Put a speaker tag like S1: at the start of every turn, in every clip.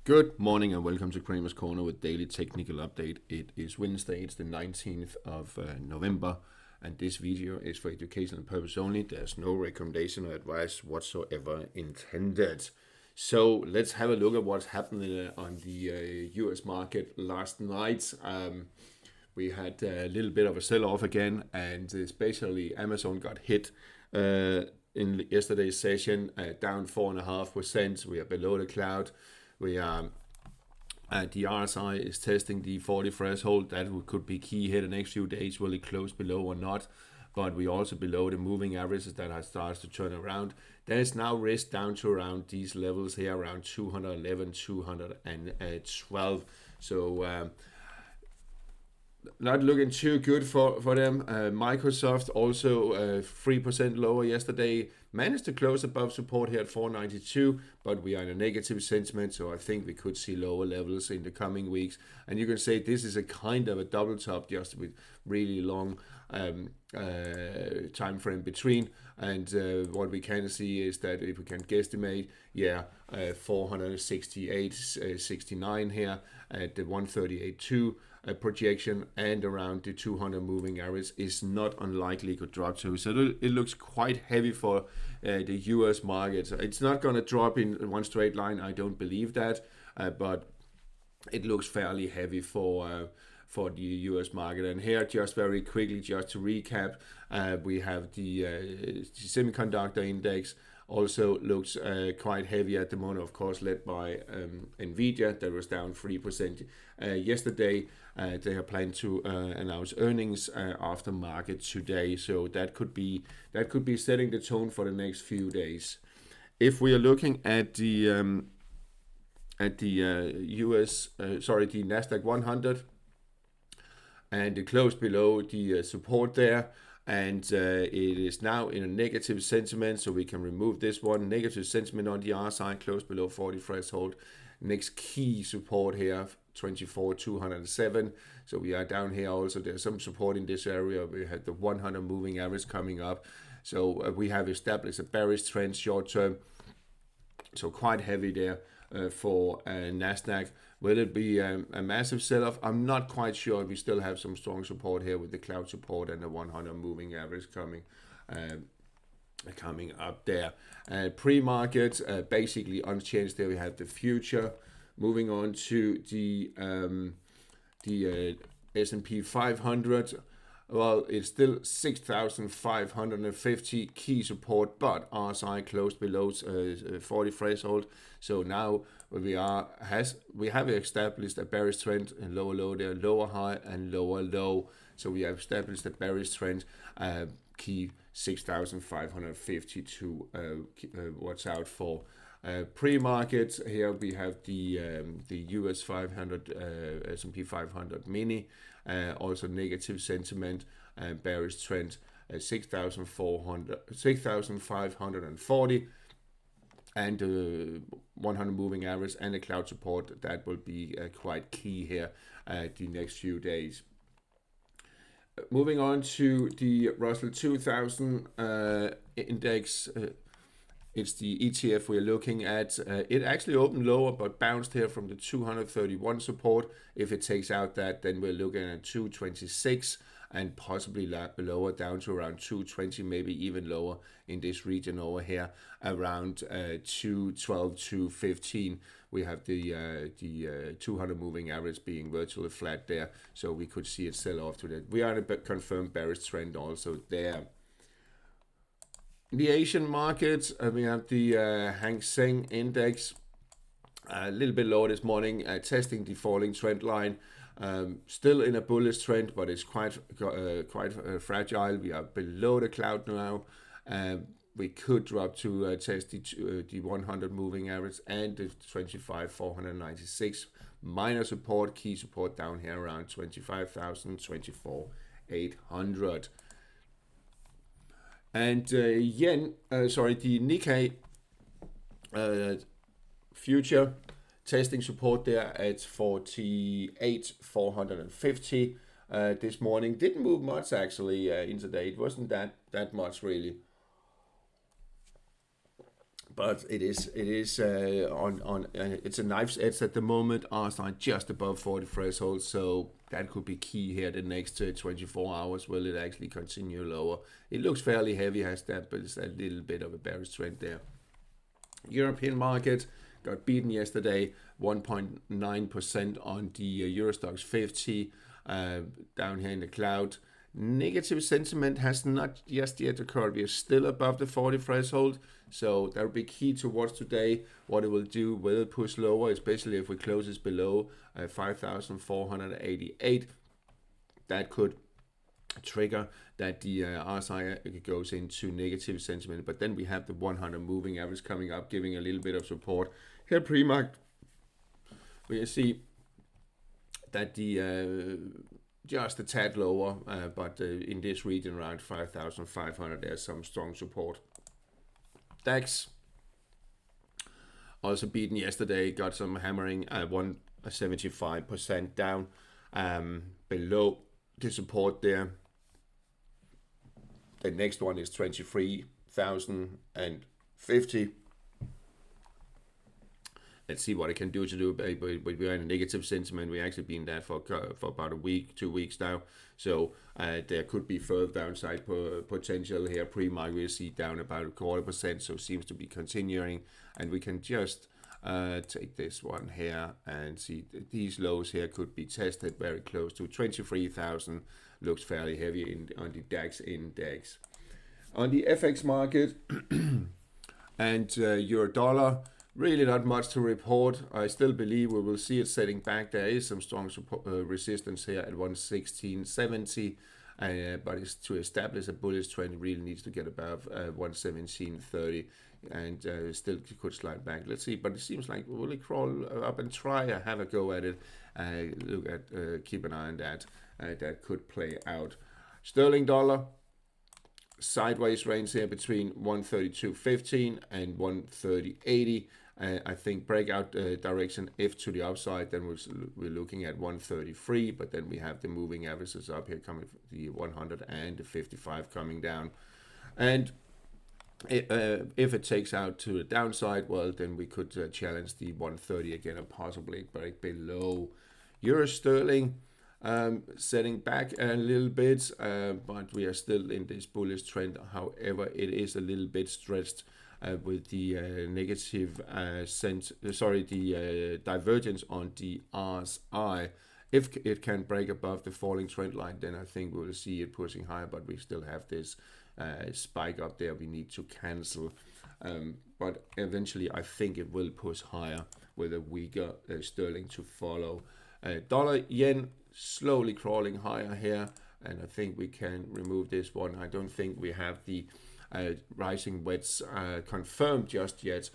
S1: Good morning and welcome to Kramer's Corner with daily technical update. It is Wednesday, it's the 19th of November, and this video is for educational purpose only. There's no recommendation or advice whatsoever intended. So let's have a look at what's happened on the US market last night. We had a little bit of a sell-off again, and especially Amazon got hit in yesterday's session, down 4.5%. We are below the cloud. We are the RSI is testing the 40 threshold. That could be key here the next few days. Will it close below or not? But we also below the moving averages that has started to turn around. There is now risk down to around these levels here, around 211, 212. So not looking too good for them. Microsoft also 3% lower yesterday. Managed to close above support here at 492, but we are in a negative sentiment, so I think we could see lower levels in the coming weeks. And you can say this is a kind of a double top, just with really long time frame between. And what we can see is that if we can guesstimate, 468.69 here at the 138.2 projection, and around the 200 moving average is not unlikely to drop to. So it looks quite heavy for the US market. It's not going to drop in one straight line, I don't believe that, but it looks fairly heavy for the US market. And here, just very quickly, just to recap, we have the semiconductor index also looks quite heavy at the moment, of course, led by Nvidia, that was down 3% yesterday. They are planning to announce earnings after market today, so that could be setting the tone for the next few days. If we are looking at the the Nasdaq 100, and it closed below the support there, and it is now in a negative sentiment, so we can remove this one. Negative sentiment on the RSI, closed below 40 threshold. Next key support here, 24,207. So we are down here also. There's some support in this area. We had the 100 moving average coming up. So we have established a bearish trend short term. So quite heavy there for Nasdaq. Will it be a massive sell-off? I'm not quite sure. We still have some strong support here with the cloud support and the 100 moving average coming up there. Pre-market basically unchanged. There we have the future. Moving on to the S&P 500. Well, it's still 6,550 key support, but RSI closed below 40 threshold. So now we have established a bearish trend, and lower low there, lower high and lower low. So we have established a bearish trend. Key 6,550 to watch out for. Pre-market here we have the US 500 S&P 500 mini, also negative sentiment, bearish trend, 6,540, and 100 moving average and a cloud support. That will be quite key here the next few days. Moving on to the Russell 2000 index. It's the ETF we're looking at. It actually opened lower but bounced here from the 231 support. If it takes out that, then we're looking at 226 and possibly lower, down to around 220, maybe even lower in this region over here, around 212, 215. We have the 200 moving average being virtually flat there, so we could see it sell off to that. We are in a confirmed bearish trend also there. The Asian markets, we have the Hang Seng index a little bit lower this morning, testing the falling trend line. Still in a bullish trend, but it's quite fragile. We are below the cloud now. We could drop to test the 100 moving average and the 25,496 minor support, key support down here around 25,000, 24,800. And the Nikkei future testing support there at 48,450 this morning. Didn't move much actually intraday. It wasn't that much really. but it is it's a knife's edge at the moment. RSI just above 40 threshold, so that could be key here the next 24 hours. Will it actually continue lower? It looks fairly heavy, has that, but it's a little bit of a bearish trend there. European market got beaten yesterday, 1.9% on the EuroStoxx50 down here in the cloud. Negative sentiment has not just yet occurred. We are still above the 40 threshold, so that will be key to watch today. What it will do, will it push lower, especially if we close this below 5,488. That could trigger that the RSI goes into negative sentiment. But then we have the 100 moving average coming up, giving a little bit of support. Here pre-market, we see that the just a tad lower, but in this region around 5,500, there's some strong support. DAX also beaten yesterday, got some hammering at 175% down, below the support there. The next one is 23,050. Let's see what it can do but we are in a negative sentiment. We've actually been there for about a week, 2 weeks now. So there could be further downside potential here. Pre-market we'll see down about 0.25%, so it seems to be continuing. And we can just take this one here and see these lows here could be tested very close to 23,000. Looks fairly heavy on the DAX index. On the FX market and euro dollar, really not much to report. I still believe we will see it setting back. There is some strong support, resistance here at 116.70, but it's to establish a bullish trend, it really needs to get above 117.30, and still could slide back. Let's see, but it seems like will it crawl up and try to have a go at it. Look at keep an eye on that. That could play out. Sterling dollar, sideways range here between 132.15 and 130.80. I think breakout direction if to the upside, then we're looking at 133, but then we have the moving averages up here coming, the 100 and the 55 coming down. And if it takes out to the downside, well, then we could challenge the 130 again and possibly break below. Euro sterling setting back a little bit, but we are still in this bullish trend. However, it is a little bit stretched with the negative the divergence on the RSI. If it can break above the falling trend line, then I think we will see it pushing higher, but we still have this spike up there we need to cancel. But eventually I think it will push higher with a weaker sterling to follow. Dollar yen slowly crawling higher here, and I think we can remove this one. I don't think we have the rising wedge confirmed just yet.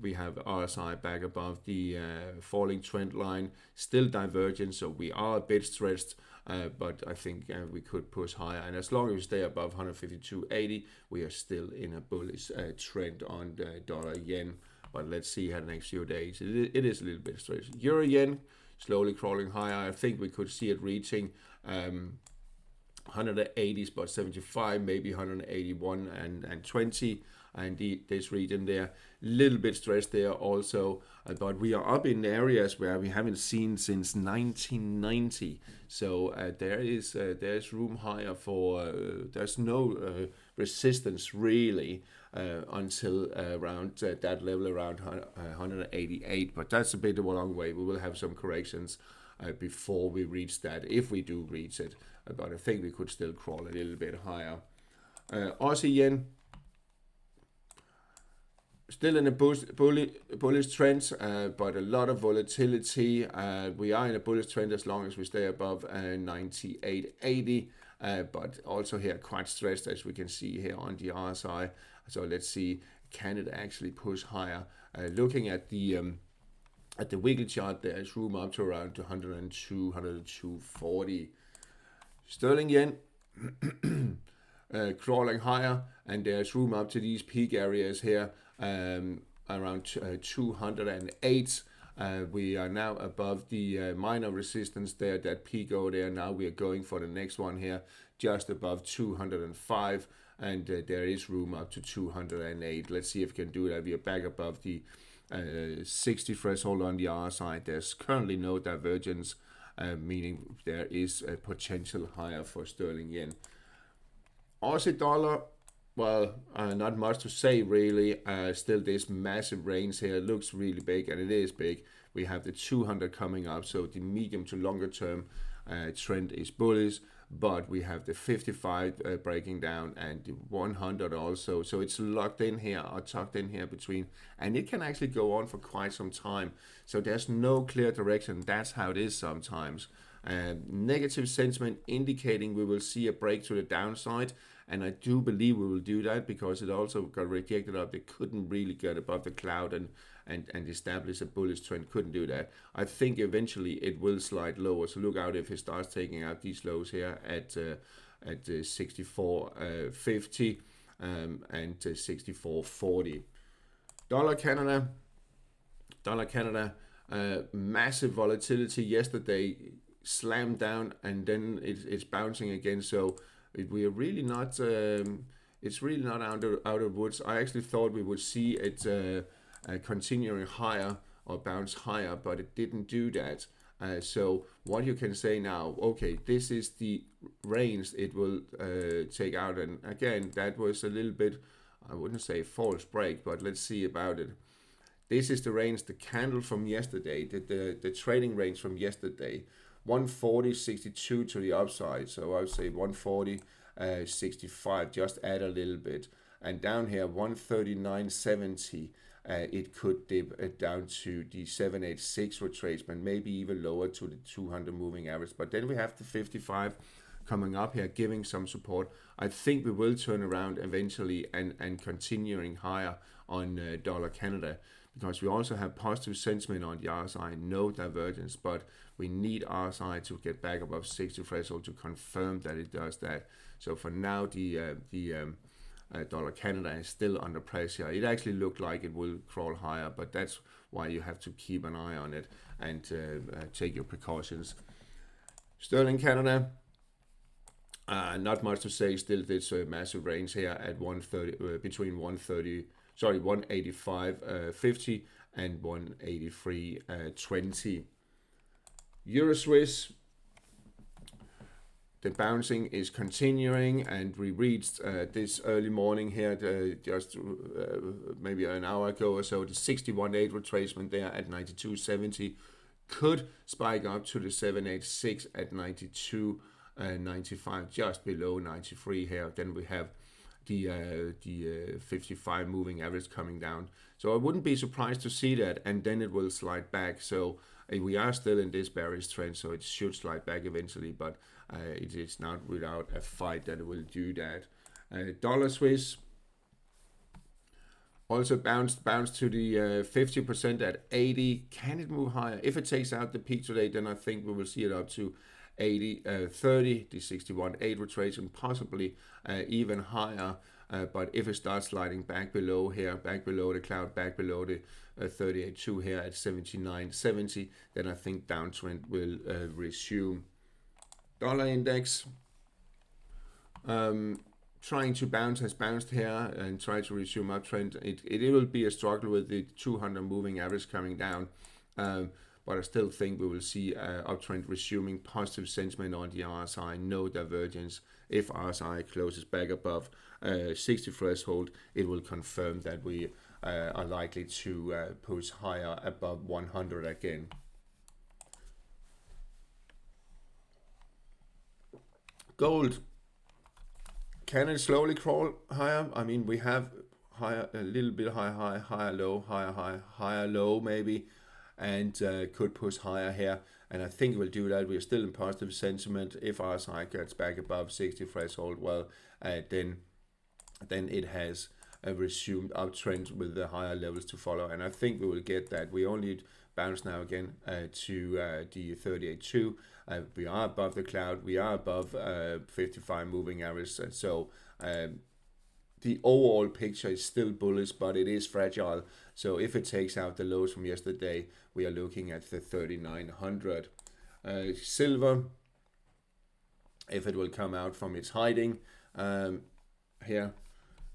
S1: We have RSI back above the falling trend line, still divergent, so we are a bit stretched, but I think we could push higher, and as long as we stay above 152.80, we are still in a bullish trend on the dollar yen. But let's see how the next few days. It is a little bit stretched. Euro yen slowly crawling higher. I think we could see it reaching 180 spot 75, maybe 181 and 20, and this region there, little bit stressed there also, but we are up in areas where we haven't seen since 1990. So there's room higher for there's no resistance really until around that level around 188, but that's a bit of a long way. We will have some corrections before we reach that, if we do reach it, but I think we could still crawl a little bit higher. Aussie yen still in a bullish trend, but a lot of volatility. We are in a bullish trend as long as we stay above 98.80, but also here quite stressed, as we can see here on the RSI. So let's see, can it actually push higher? Looking at the weekly chart, there is room up to around 102, 102.40. Sterling yen crawling higher, and there's room up to these peak areas here, around 208. We are now above the minor resistance there, that peak over there. Now we are going for the next one here, just above 205. and there is room up to 208. Let's see if we can do that. We are back above the 60 threshold on the RSI. There's currently no divergence, meaning there is a potential higher for sterling yen. Aussie dollar, well, not much to say really. Still this massive range here. It looks really big, and it is big. We have the 200 coming up, so the medium to longer term trend is bullish, but we have the 55 breaking down and the 100 also. So it's locked in here or tucked in here between, and it can actually go on for quite some time. So there's no clear direction. That's how it is sometimes. Negative sentiment indicating we will see a break to the downside, and I do believe we will do that because it also got rejected up. They couldn't really get above the cloud and establish a bullish trend. Couldn't do that. I think eventually it will slide lower, so look out if it starts taking out these lows here at 64.50 and 64.40. Dollar Canada, massive volatility yesterday, slammed down, and then it's bouncing again. So we are really not. It's really not out of woods. I actually thought we would see it continuing higher or bounce higher, but it didn't do that. So what you can say now, okay, this is the range it will take out, and again, that was a little bit, I wouldn't say false break, but let's see about it. This is the range, the candle from yesterday, the trading range from yesterday, 140.62 to the upside. So I would say 140.65, just add a little bit. And down here, 139.70, it could dip down to the 786 retracement, maybe even lower to the 200 moving average. But then we have the 55 coming up here, giving some support. I think we will turn around eventually and continuing higher on dollar Canada, because we also have positive sentiment on the RSI, no divergence, but we need RSI to get back above 60 threshold to confirm that it does that. So for now, the dollar Canada is still under pressure. It actually looked like it will crawl higher, but that's why you have to keep an eye on it and take your precautions. Sterling Canada, not much to say. Still, this massive range here at 130 between 185.50 and 183.20. Euro Swiss, the bouncing is continuing, and we reached this early morning here, just maybe an hour ago or so, the 61.8 retracement there at 92.70, could spike up to the 786 at 92.95, just below 93 here. Then we have the 55 moving average coming down. So I wouldn't be surprised to see that, and then it will slide back. So we are still in this bearish trend, so it should slide back eventually, but it is not without a fight that it will do that. Dollar Swiss also bounced to the 50% at 80. Can it move higher? If it takes out the peak today, then I think we will see it up to 30, the 61.8 retracement, possibly even higher. But if it starts sliding back below here, back below the cloud, back below the 38.2 here at 79.70, then I think downtrend will resume. Dollar index trying to bounce, has bounced here and try to resume uptrend. It will be a struggle with the 200 moving average coming down. But I still think we will see uptrend resuming, positive sentiment on the RSI, no divergence. If RSI closes back above 60 threshold, it will confirm that we are likely to push higher above 100 again. Gold, can it slowly crawl higher? I mean, we have higher, a little bit higher low, higher low maybe, and could push higher here, and I think we'll do that. We're still in positive sentiment. If RSI gets back above 60 threshold, well, then it has a resumed uptrend with the higher levels to follow, and I think we will get that. We only bounce now again to the 38.2. We are above the cloud. We are above 55 moving average. So the overall picture is still bullish, but it is fragile. So if it takes out the lows from yesterday, we are looking at the 3900. Silver, if it will come out from its hiding, here.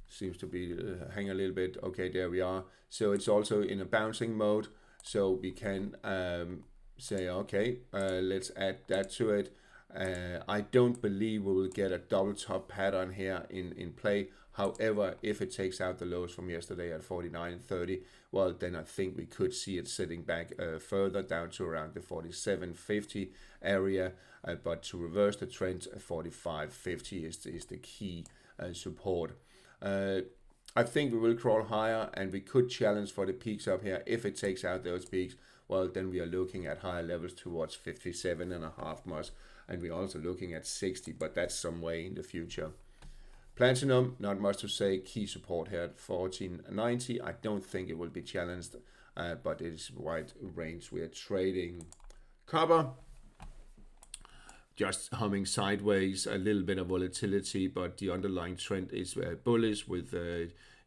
S1: Seems to be hang a little bit. Okay, there we are. So it's also in a bouncing mode. So we can say, okay, let's add that to it. I don't believe we will get a double top pattern here in play. However, if it takes out the lows from yesterday at 49.30, well, then I think we could see it sitting back further down to around the 47.50 area. But to reverse the trend, 45.50 is the key support. I think we will crawl higher, and we could challenge for the peaks up here. If it takes out those peaks, well, then we are looking at higher levels towards 57.5 months, and we're also looking at 60, but that's some way in the future. Platinum, not much to say. Key support here at 14.90. I don't think it will be challenged, but it is wide range we are trading. Copper, just humming sideways, a little bit of volatility, but the underlying trend is bullish. With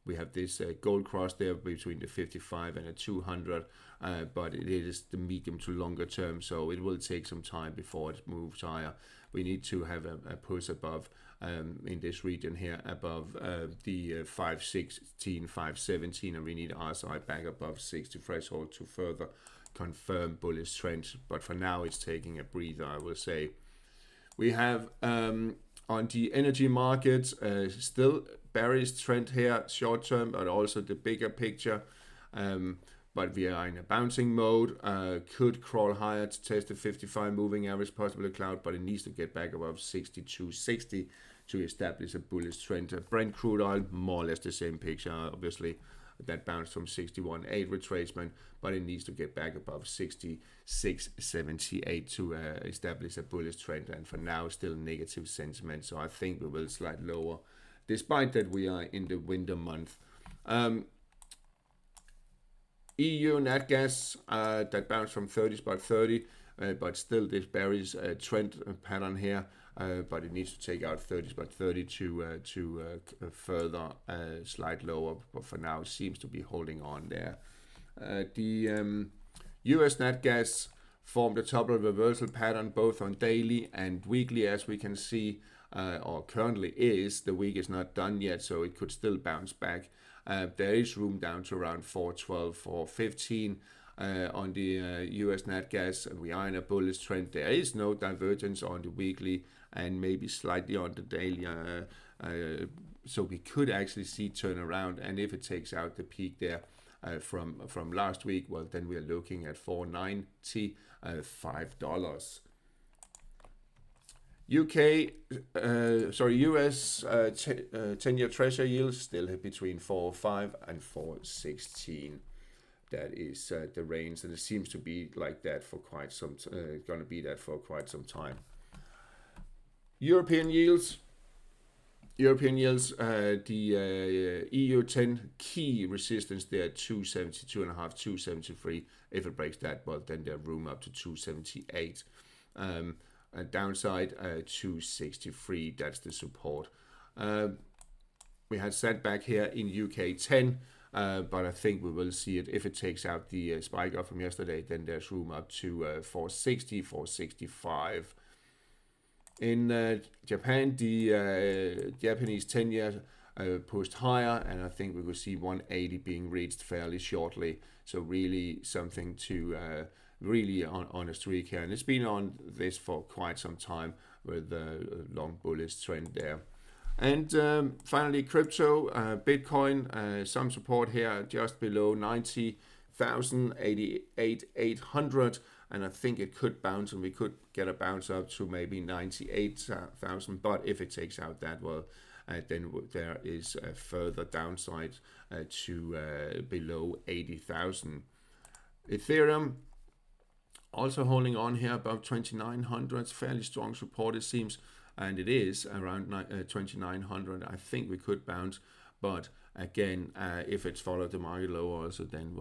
S1: we have this gold cross there between the 55 and the 200, but it is the medium to longer term, so it will take some time before it moves higher. We need to have a push above in this region here, above the 516, 517, and we need RSI back above 60 threshold to further confirm bullish trend. But for now, it's taking a breather, I will say. We have on the energy markets still bearish trend here, short term, but also the bigger picture. But we are in a bouncing mode. Could crawl higher to test the 55 moving average, possibly a cloud, but it needs to get back above 62.60 to establish a bullish trend. Brent crude oil, more or less the same picture. Obviously, that bounced from 61.8 retracement, but it needs to get back above 66.78 to establish a bullish trend. And for now, still negative sentiment. So I think we will slide lower, despite that we are in the winter month. EU nat gas that bounced from 30 spot 30, but still this bearish trend pattern here. But it needs to take out 30 spot 30 to further slide lower. But for now, it seems to be holding on there. The US nat gas formed a double reversal pattern both on daily and weekly, as we can see, or currently is. The week is not done yet, so it could still bounce back. There is room down to around 412, 415 on the US nat gas. We are in a bullish trend. There is no divergence on the weekly and maybe slightly on the daily. So we could actually see turnaround. And if it takes out the peak there from last week, well, then we are looking at $4.95. US 10-year Treasury yields still between 4.05 and 4.16. That is the range, and it seems to be like that for quite some. Going to be that for quite some time. European yields. The EU 10 key resistance there, 272.5, 273. If it breaks that, well, then there's room up to 278. Downside 263, that's the support. We had setback here in UK 10, but I think we will see it. If it takes out the spike up from yesterday, then there's room up to 460, 465. In Japan, the Japanese 10-year pushed higher, and I think we will see 180 being reached fairly shortly. So really something to really on a streak here, and it's been on this for quite some time with a long bullish trend there. And finally, crypto, Bitcoin, some support here just below 90,000, 88,800, and I think it could bounce, and we could get a bounce up to maybe 98,000. But if it takes out that, well, then there is a further downside to below 80,000. Ethereum also holding on here above 2,900. Fairly strong support, it seems, and it is around 2,900. I think we could bounce, but again, if it's followed the market low also, then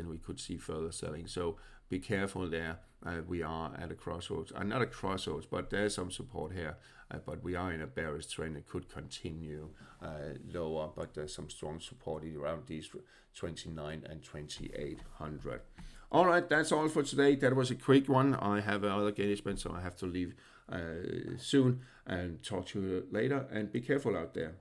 S1: we could see further selling. So be careful there. We are at a crossroads, not a crossroads, but there's some support here. But we are in a bearish trend. It could continue lower, but there's some strong support around these 29 and 2,800. All right, that's all for today. That was a quick one. I have other engagements, so I have to leave soon, and talk to you later. And be careful out there.